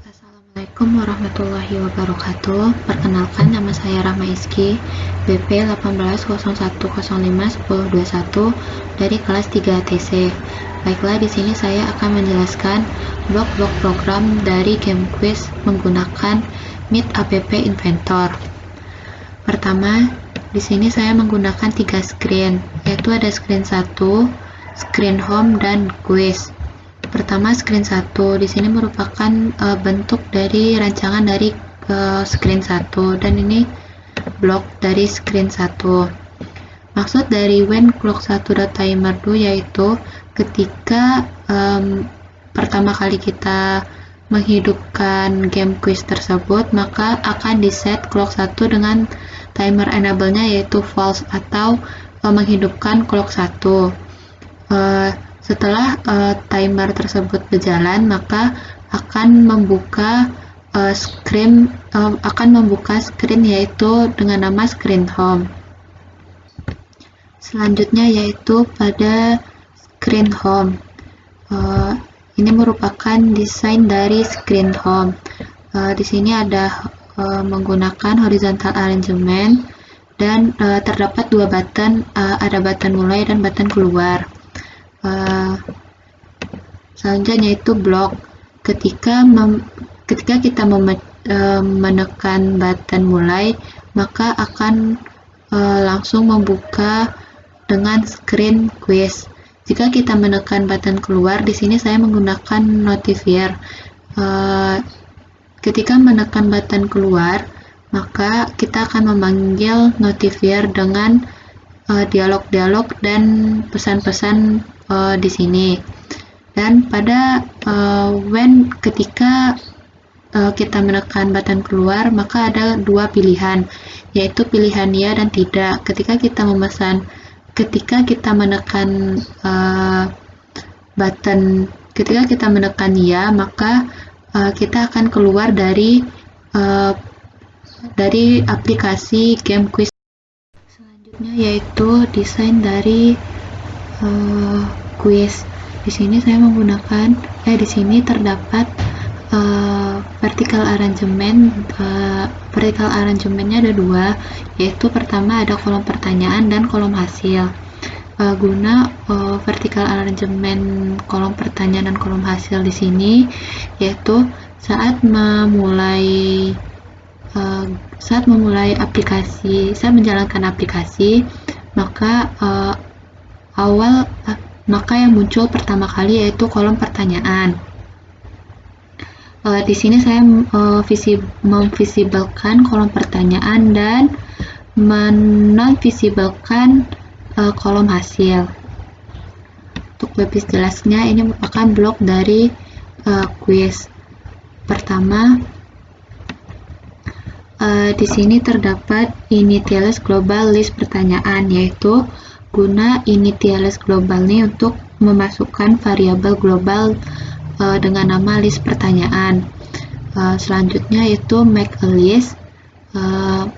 Assalamualaikum warahmatullahi wabarakatuh. Perkenalkan, nama saya Rahma Izky, BP 1801051021 dari kelas 3 TC. Baiklah, di sini saya akan menjelaskan blok-blok program dari game quiz menggunakan Meet App Inventor. Pertama, di sini saya menggunakan 3 screen, yaitu ada screen 1, screen home, dan quiz. Pertama, screen 1 di sini merupakan bentuk dari rancangan dari screen 1, dan ini blok dari screen 1. Maksud dari when clock 1.timer2 yaitu ketika pertama kali kita menghidupkan game quiz tersebut, maka akan di set clock 1 dengan timer enable-nya yaitu false atau menghidupkan clock 1. Setelah timer tersebut berjalan, maka akan membuka screen yaitu dengan nama screen home. Selanjutnya yaitu pada screen home. Ini merupakan desain dari screen home. Di sini ada menggunakan horizontal arrangement dan terdapat dua button, ada button mulai dan button keluar. Selanjutnya yaitu blok. Ketika kita menekan button mulai, maka akan langsung membuka dengan screen quiz. Jika kita menekan button keluar, di sini saya menggunakan notifier. Ketika menekan button keluar, maka kita akan memanggil notifier dengan dialog-dialog dan pesan-pesan di sini. Dan pada ketika kita menekan button keluar, maka ada dua pilihan, yaitu pilihan ya dan tidak. Ketika kita menekan ya, maka kita akan keluar dari aplikasi game quiz. Selanjutnya yaitu desain dari quiz. Di sini saya menggunakan di sini terdapat vertical arrangement. Vertical arrangementnya ada dua, yaitu pertama ada kolom pertanyaan dan kolom hasil. Guna vertical arrangement kolom pertanyaan dan kolom hasil di sini, yaitu saat menjalankan aplikasi, maka yang muncul pertama kali yaitu kolom pertanyaan. Di sini saya memvisibelkan kolom pertanyaan dan non-visibelkan kolom hasil. Untuk lebih jelasnya, ini merupakan blok dari quiz. Pertama, di sini terdapat initialize global list pertanyaan, yaitu guna initialize global ini untuk memasukkan variabel global dengan nama list pertanyaan. Selanjutnya yaitu make a list.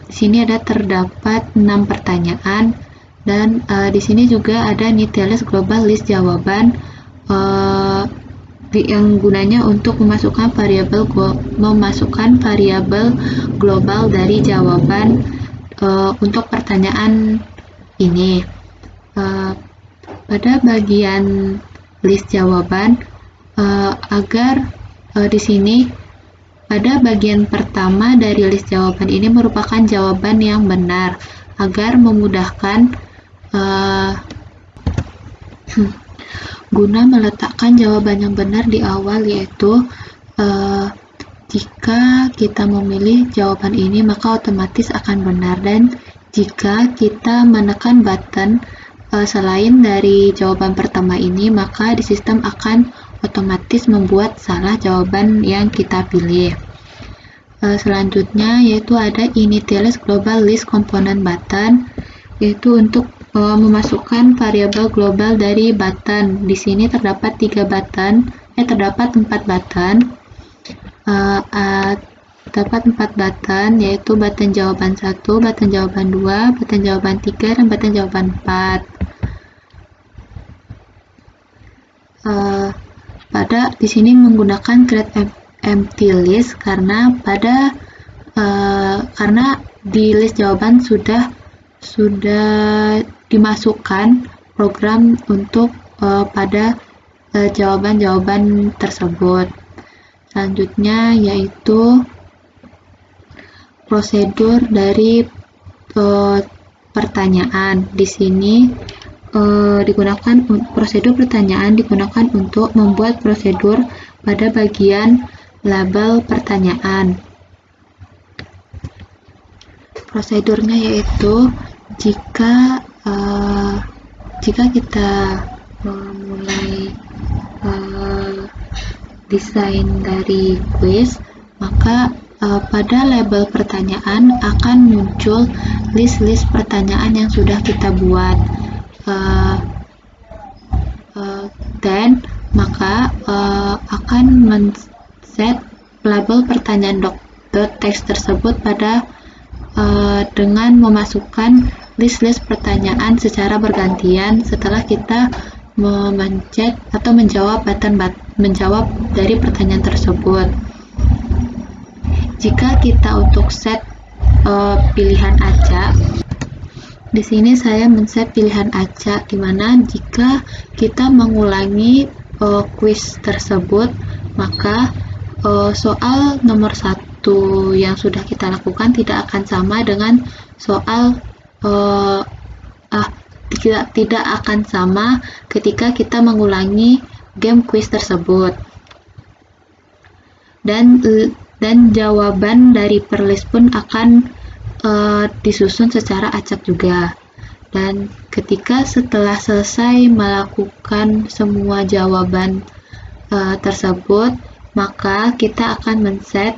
Di sini terdapat 6 pertanyaan, dan di sini juga ada initialize global list jawaban yang gunanya untuk memasukkan variabel global dari jawaban untuk pertanyaan ini. Pada bagian list jawaban, di sini pada bagian pertama dari list jawaban ini merupakan jawaban yang benar, agar memudahkan guna meletakkan jawaban yang benar di awal, yaitu jika kita memilih jawaban ini maka otomatis akan benar, dan jika kita menekan button selain dari jawaban pertama ini, maka di sistem akan otomatis membuat salah jawaban yang kita pilih. Selanjutnya yaitu ada initialize global list component button, yaitu untuk memasukkan variabel global dari button. Di sini terdapat 4 button. Terdapat 4 button, yaitu button jawaban 1, button jawaban 2, button jawaban 3, dan button jawaban 4. Di sini menggunakan empty list karena di list jawaban sudah dimasukkan program untuk pada jawaban-jawaban tersebut. Selanjutnya yaitu prosedur dari pertanyaan. Di sini prosedur pertanyaan digunakan untuk membuat prosedur pada bagian label pertanyaan. Prosedurnya yaitu jika kita memulai desain dari quiz, maka pada label pertanyaan akan muncul list-list pertanyaan yang sudah kita buat, dan maka akan men-set label pertanyaan .text tersebut dengan memasukkan list-list pertanyaan secara bergantian setelah kita memencet atau menjawab dari pertanyaan tersebut. Jika kita untuk set pilihan acak, di sini saya men-set pilihan acak, di mana jika kita mengulangi quiz tersebut, maka soal nomor 1 yang sudah kita lakukan tidak akan sama dengan soal tidak akan sama ketika kita mengulangi game quiz tersebut. Dan jawaban dari per list pun akan disusun secara acak juga. Dan setelah selesai melakukan semua jawaban tersebut, maka kita akan men-set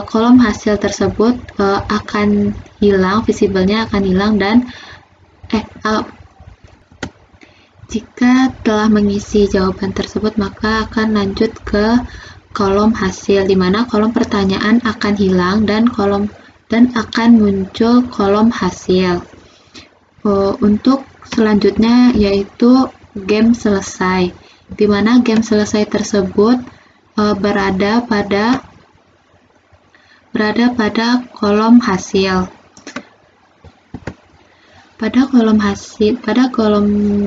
kolom hasil tersebut akan hilang, visible-nya akan hilang, dan jika telah mengisi jawaban tersebut, maka akan lanjut ke kolom hasil, di mana kolom pertanyaan akan hilang dan akan muncul kolom hasil. Untuk selanjutnya yaitu game selesai, di mana game selesai tersebut berada pada kolom hasil. Pada kolom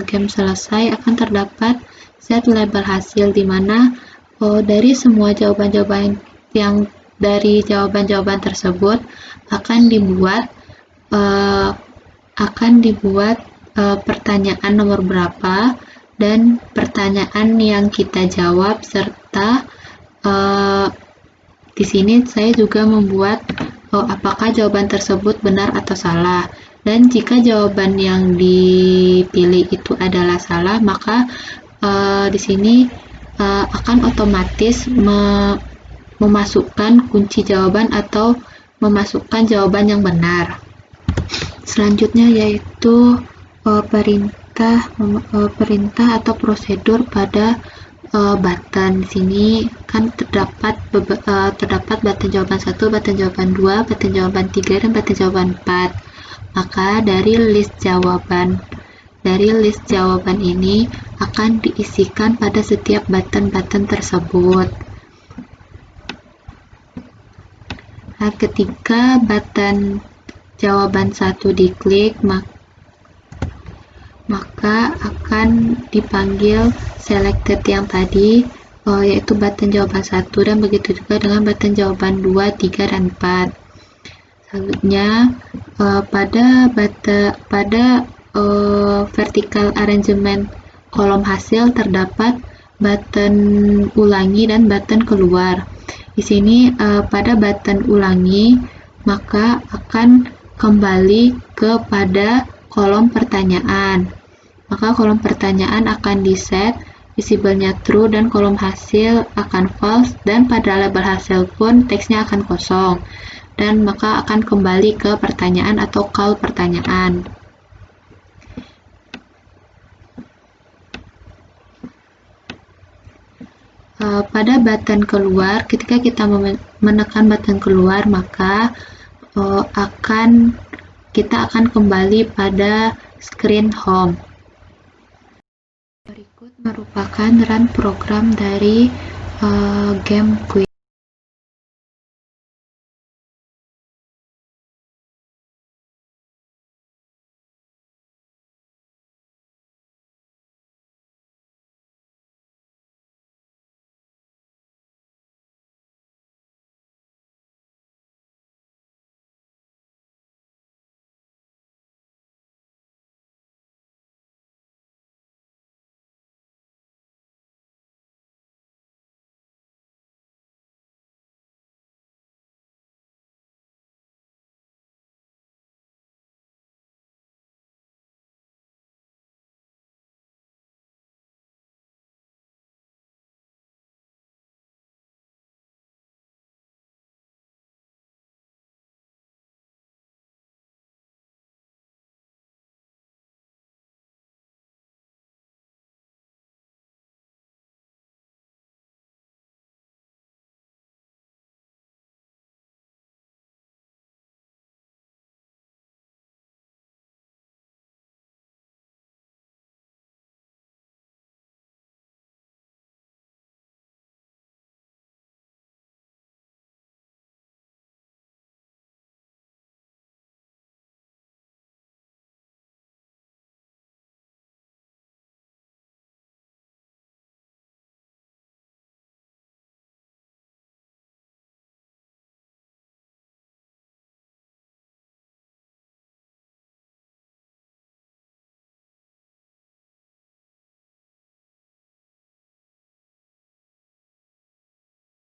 game selesai akan terdapat set label hasil, di mana dari semua jawaban-jawaban yang dari jawaban-jawaban tersebut akan dibuat pertanyaan nomor berapa dan pertanyaan yang kita jawab, serta di sini saya juga membuat apakah jawaban tersebut benar atau salah. Dan jika jawaban yang dipilih itu adalah salah, maka di sini akan otomatis memasukkan kunci jawaban atau memasukkan jawaban yang benar. Selanjutnya yaitu perintah atau prosedur pada button. Di sini kan terdapat button jawaban 1, button jawaban 2, button jawaban 3, dan button jawaban 4. Maka dari list jawaban ini akan diisikan pada setiap button tersebut. Nah, ketika button jawaban 1 diklik, maka akan dipanggil selected yang tadi, yaitu button jawaban 1, dan begitu juga dengan button jawaban 2, 3, dan 4. Selanjutnya pada vertical arrangement kolom hasil terdapat button ulangi dan button keluar. Di sini pada button ulangi maka akan kembali kepada kolom pertanyaan. Maka kolom pertanyaan akan di-set visible-nya true dan kolom hasil akan false, dan pada label hasil pun teksnya akan kosong, dan maka akan kembali ke pertanyaan atau call pertanyaan. Pada button keluar, ketika kita menekan button keluar, maka kita akan kembali pada screen home. Berikut merupakan run program dari game quiz.